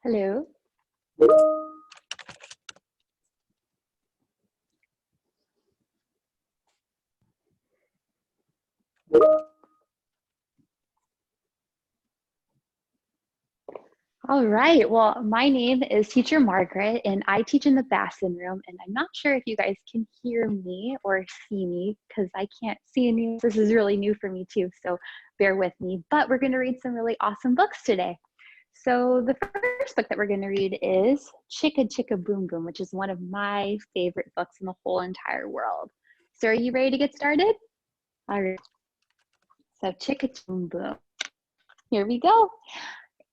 Hello. All right. Well, my name is Teacher Margaret, and I teach in the Bassin room. And I'm not sure if you guys can hear me or see me because I can't see any. This is really new for me too, so bear with me. But we're going to read some really awesome books today. So the first book that we're going to read is Chicka Chicka Boom Boom, which is one of my favorite books in the whole entire world. So are you ready to get started? All right. So Chicka Chicka Boom Boom. Here we go.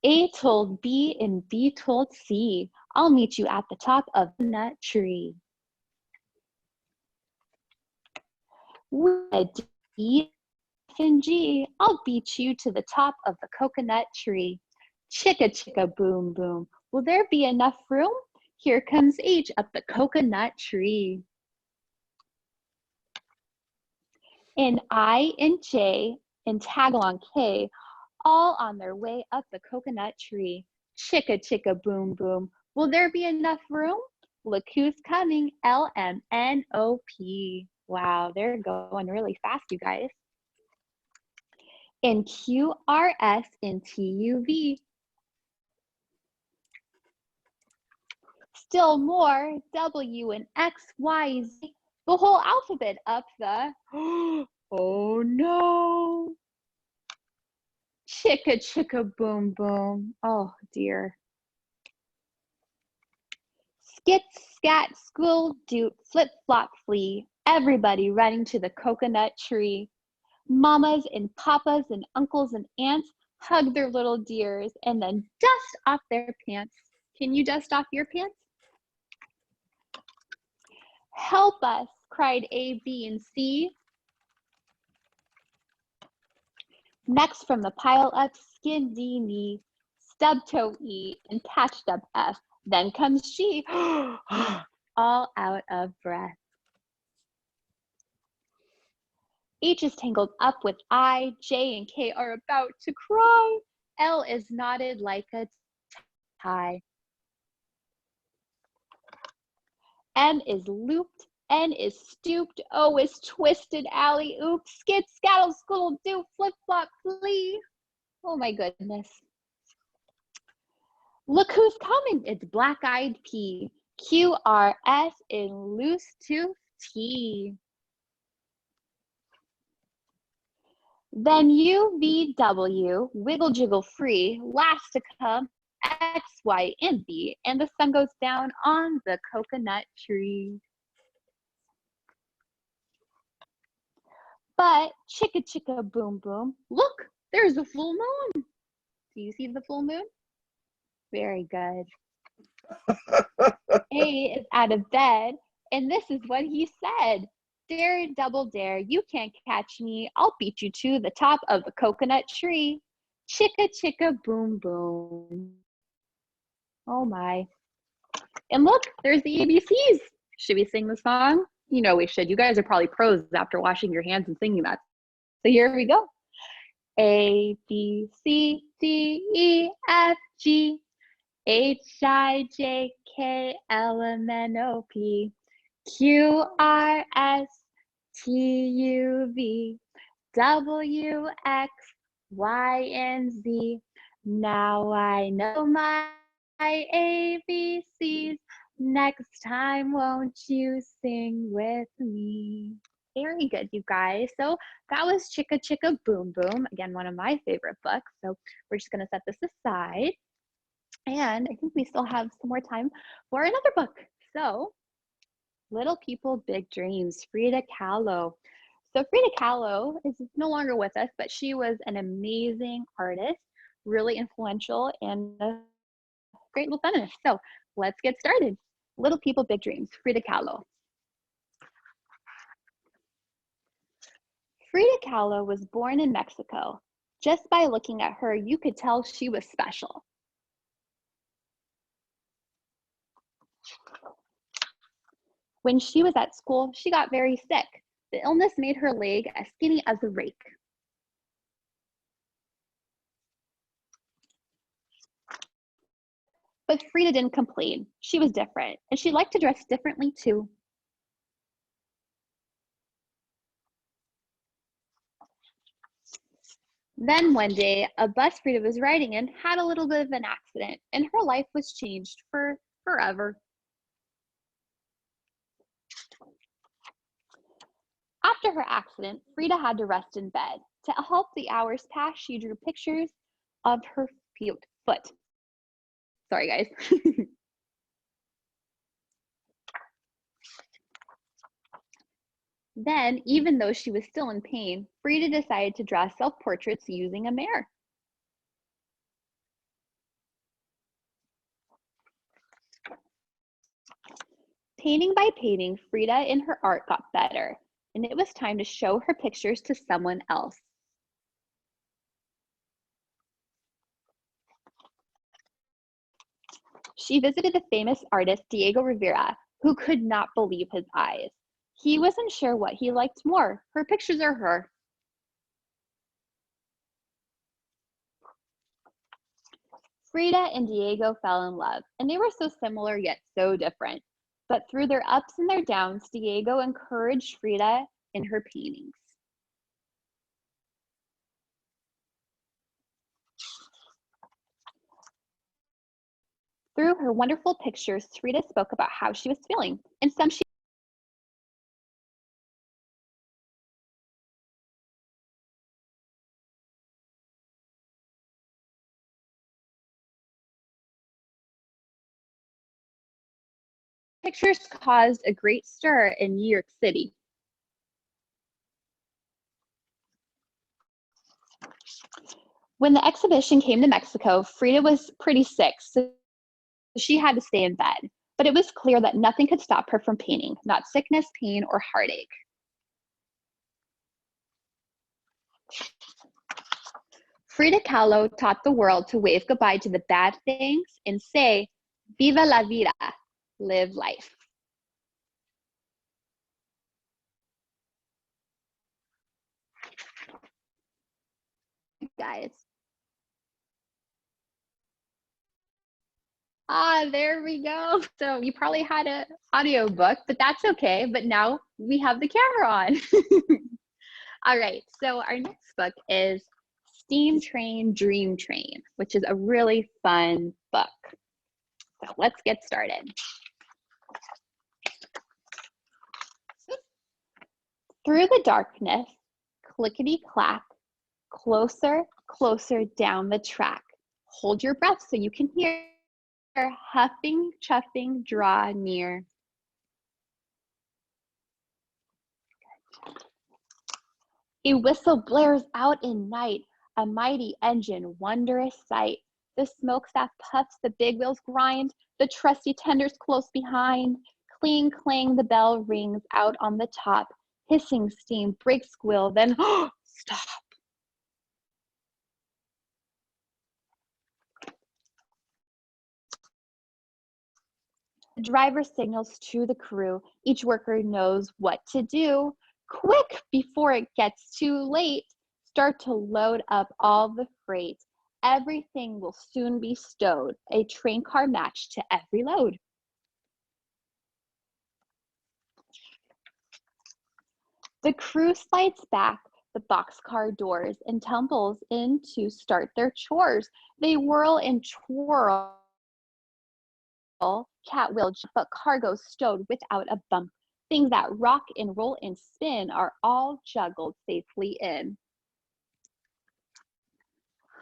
A told B and B told C, I'll meet you at the top of the nut tree. With D and G, I'll beat you to the top of the coconut tree. Chicka chicka boom boom, will there be enough room? Here comes H up the coconut tree. And I and J and tag along K, all on their way up the coconut tree. Chicka chicka boom boom, will there be enough room? Look who's coming, LMNOP. Wow, they're going really fast, you guys. And QRS and TUV. Still more, W and XYZ. The whole alphabet up the, oh no. Chicka chicka boom boom. Oh dear. Skit scat squill doot flip flop flee. Everybody running to the coconut tree. Mamas and papas and uncles and aunts hug their little dears and then dust off their pants. Can you dust off your pants? Help us, cried A, B, and C. Next from the pile up, skin D, knee, stub toe E, and patched up F. Then comes G, all out of breath. H is tangled up with I, J and K are about to cry. L is knotted like a tie. M is looped, N is stooped, O is twisted, alley oop, skit, scattle, scoodle, do, flip flop, flee. Oh my goodness. Look who's coming, it's black-eyed P. QRS in loose tooth T. Then UVW, wiggle jiggle free, last to come, X, Y, and Z, and the sun goes down on the coconut tree. But chicka chicka boom boom, look, there's a full moon. Do you see the full moon? Very good. A is out of bed, and this is what he said. Dare, double dare, you can't catch me. I'll beat you to the top of the coconut tree. Chicka chicka boom boom. Oh my. And look, there's the ABCs. Should we sing the song? You know we should. You guys are probably pros after washing your hands and singing that. So here we go. A, B, C, D, E, F, G, H, I, J, K, L, M, N, O, P, Q, R, S, T, U, V, W, X, Y, and Z. Now I know my ABCs. Next time, won't you sing with me? Very good, you guys. So that was Chicka Chicka Boom Boom. Again, one of my favorite books. So we're just going to set this aside. And I think we still have some more time for another book. So Little People, Big Dreams, Frida Kahlo. So Frida Kahlo is no longer with us, but she was an amazing artist, really influential, and a great little feminist. So let's get started. Little People, Big Dreams, Frida Kahlo. Frida Kahlo was born in Mexico. Just by looking at her, you could tell she was special. When she was at school, she got very sick. The illness made her leg as skinny as a rake. But Frida didn't complain. She was different, and she liked to dress differently too. Then one day, a bus Frida was riding in had a little bit of an accident, and her life was changed for forever. After her accident, Frida had to rest in bed. To help the hours pass, she drew pictures of her foot. Sorry, guys. Then, even though she was still in pain, Frida decided to draw self-portraits using a mirror. Painting by painting, Frida in her art got better, and it was time to show her pictures to someone else. She visited the famous artist Diego Rivera, who could not believe his eyes. He wasn't sure what he liked more, her pictures or her. Frida and Diego fell in love, and they were so similar yet so different. But through their ups and their downs, Diego encouraged Frida in her paintings. Through her wonderful pictures, Frida spoke about how she was feeling, and some she pictures caused a great stir in New York City. When the exhibition came to Mexico, Frida was pretty sick, so she had to stay in bed. But it was clear that nothing could stop her from painting, not sickness, pain, or heartache. Frida Kahlo taught the world to wave goodbye to the bad things and say, "Viva la vida," live life. Guys. There we go. So you probably had an audio book, but that's okay. But now we have the camera on. All right, so our next book is Steam Train, Dream Train, which is a really fun book. So let's get started. Through the darkness, clickety-clack, closer, closer down the track. Hold your breath so you can hear. Huffing, chuffing, draw near. A whistle blares out in night, a mighty engine, wondrous sight. The smokestack puffs, the big wheels grind, the trusty tenders close behind. Cling, clang, the bell rings out on the top. Hissing steam, brakes squeal, then stop. The driver signals to the crew. Each worker knows what to do. Quick, before it gets too late, start to load up all the freight. Everything will soon be stowed, a train car matched to every load. The crew slides back the boxcar doors and tumbles in to start their chores. They whirl and twirl, catwheel, but cargo stowed without a bump. Things that rock and roll and spin are all juggled safely in.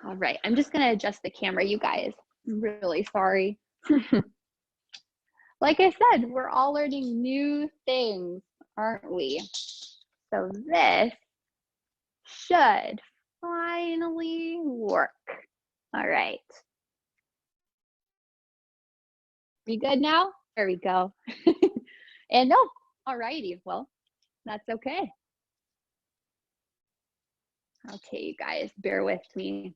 All right, I'm just gonna adjust the camera, you guys. I'm really sorry. Like I said, we're all learning new things, aren't we? So this should finally work. All right. We good now? There we go. And no, all righty. Well, that's okay. Okay, you guys, bear with me.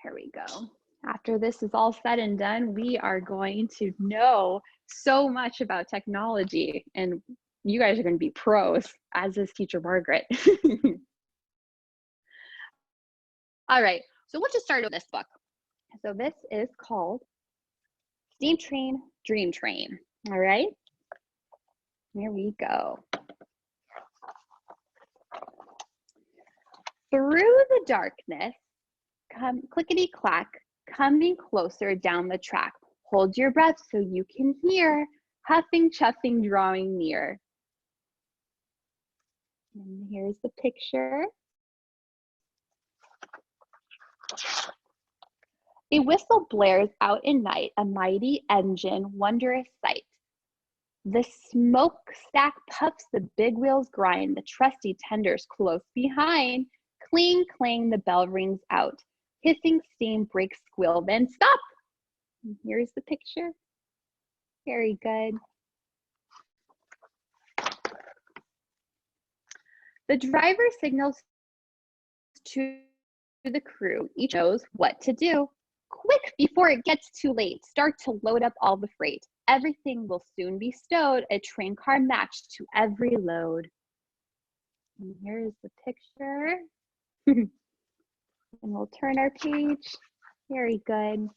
Here we go. After this is all said and done, we are going to know so much about technology, and you guys are going to be pros, as is teacher Margaret. All right, so we'll just start with this book. So this is called Steam Train, Dream Train. All right, here we go. Through the darkness, come clickety clack, coming closer down the track. Hold your breath so you can hear, huffing, chuffing, drawing near. And here's the picture. A whistle blares out in night, a mighty engine, wondrous sight. The smokestack puffs, the big wheels grind, the trusty tenders close behind. Cling, clang, the bell rings out. Hissing steam, brakes squeal, then stop. And here's the picture. Very good. The driver signals to the crew. Each knows what to do. Quick, before it gets too late, start to load up all the freight. Everything will soon be stowed, a train car matched to every load. And here's the picture. And we'll turn our page. Very good.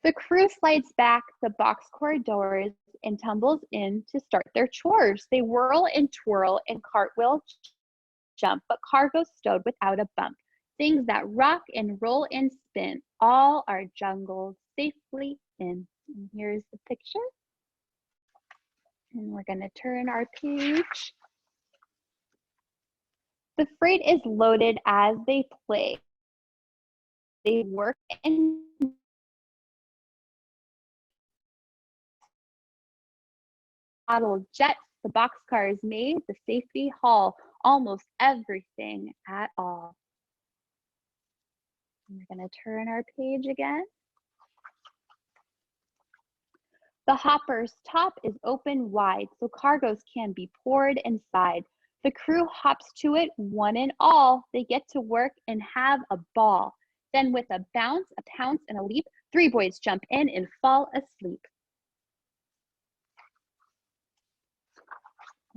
The crew slides back the boxcar doors and tumbles in to start their chores. They whirl and twirl and cartwheel jump, but cargo stowed without a bump. Things that rock and roll and spin, all are jungled safely in. And here's the picture. And we're going to turn our page. The freight is loaded as they play. They work and model jets, the boxcars made, the safety haul, almost everything at all. We're going to turn our page again. The hopper's top is open wide so cargoes can be poured inside. The crew hops to it, one and all. They get to work and have a ball. Then with a bounce, a pounce, and a leap, 3 boys jump in and fall asleep.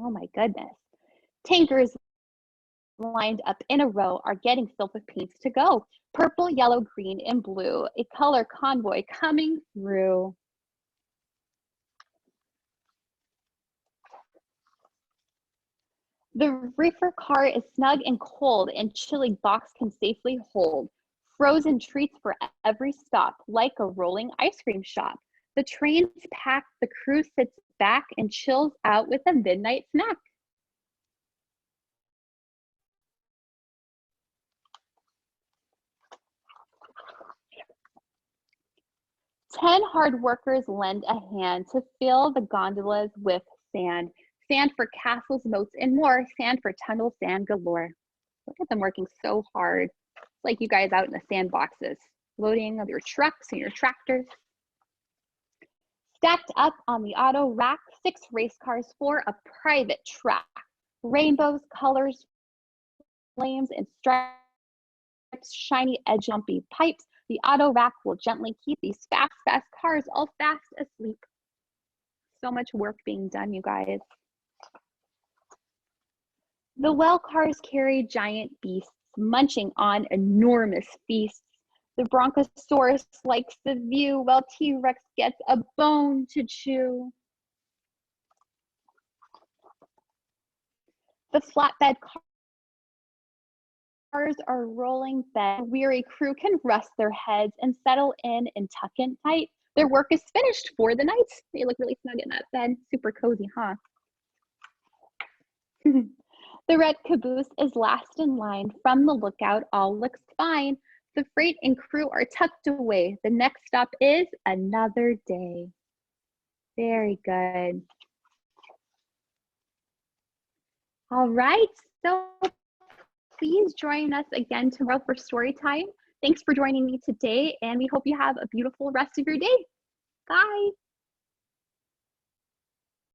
Oh my goodness. Tankers lined up in a row are getting filled with paints to go. Purple, yellow, green, and blue, a color convoy coming through. The reefer car is snug and cold, and chilly box can safely hold. Frozen treats for every stop, like a rolling ice cream shop. The train's packed, the crew sits back and chills out with a midnight snack. Ten hard workers lend a hand to fill the gondolas with sand. Sand for castles, moats, and more. Sand for tunnels, sand galore. Look at them working so hard. It's like you guys out in the sandboxes, loading of your trucks and your tractors. Stacked up on the auto rack, 6 race cars for a private track. Rainbows, colors, flames, and stripes, shiny edge lumpy pipes. The auto rack will gently keep these fast, fast cars all fast asleep. So much work being done, you guys. The well cars carry giant beasts, munching on enormous feasts. The Brontosaurus likes the view, while T-Rex gets a bone to chew. The flatbed cars are rolling bed. The weary crew can rest their heads and settle in and tuck in tight. Their work is finished for the night. They look really snug in that bed. Super cozy, huh? The red caboose is last in line. From the lookout, all looks fine. The freight and crew are tucked away. The next stop is another day. Very good. All right, so please join us again tomorrow for story time. Thanks for joining me today, and we hope you have a beautiful rest of your day. Bye.